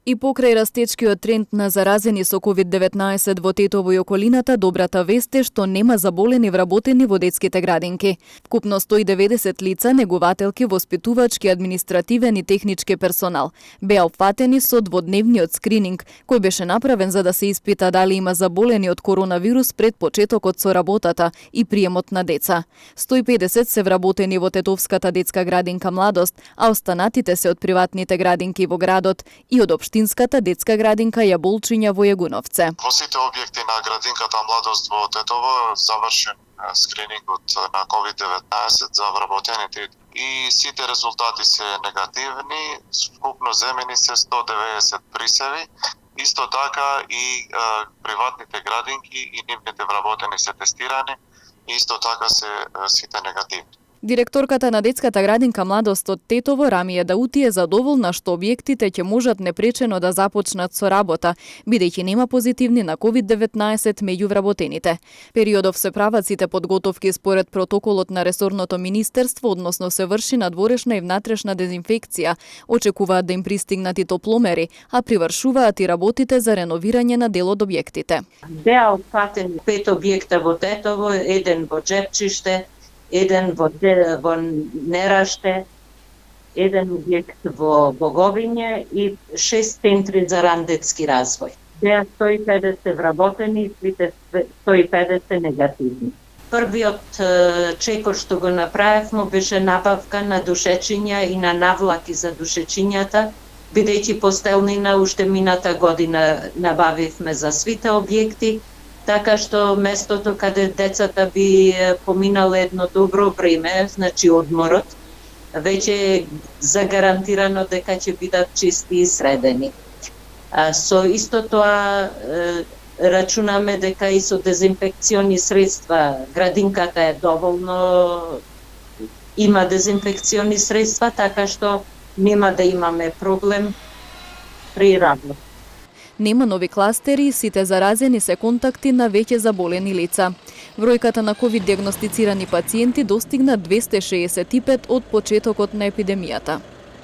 И покрај растечкиот тренд на заразени со COVID-19 во Тетово и околината, добрата вест е што нема заболени вработени во детските градинки. Вкупно 190 лица, негувателки, воспитувачки, административен и технички персонал беа опфатени со дводневниот скрининг, кој беше направен за да се испита дали има заболени од коронавирус пред почетокот со работата и приемот на деца. 150 се вработени во Тетовската детска градинка Младост, а останатите се од приватните градинки во градот и од Општинската детска градинка Јаболчиња во Јагуновце. Во сите објекти на градинката Младост во Тетово завршен скринингот на COVID-19 за вработените и сите резултати се негативни, скупно земени се 190 присеви. Исто така и приватните градинки и нивните вработени се тестирани, исто така се сите негативни. Директорката на детската градинка Младост од Тетово Рамија Даути е задоволна што објектите ќе можат непречено да започнат со работа, бидејќи нема позитивни на COVID-19 меѓу вработените. Периодов се прават сите подготовки според протоколот на ресорното министерство, односно се врши надворешна и внатрешна дезинфекција, очекуваат да им пристигнат и топломери, а привршуваат и работите за реновирање на дел од објектите. Беа опфатени 5 објекта во Тетово, еден во Джепчиште, еден во Нераште, еден објект во Боговиње и 6 центри за ран детски развој. Беа 150 вработени и сите 150 негативни. Првиот чекор што го направивме беше набавка на душечиња и на навлаки за душечињата, бидејќи постелнина уште мината година набавивме за сите објекти, така што местото каде децата би поминало едно добро време, значи одморот, веќе е загарантирано дека ќе бидат чисти и средени. Со исто тоа рачунаме дека и со дезинфекциони средства градинката е доволно, има дезинфекциони средства, така што нема да имаме проблем при работа. Нема нови кластери, сите заразени се контакти на веќе заболени лица. Бројката на ковид диагностицирани пациенти достигна 265 од почетокот на епидемијата.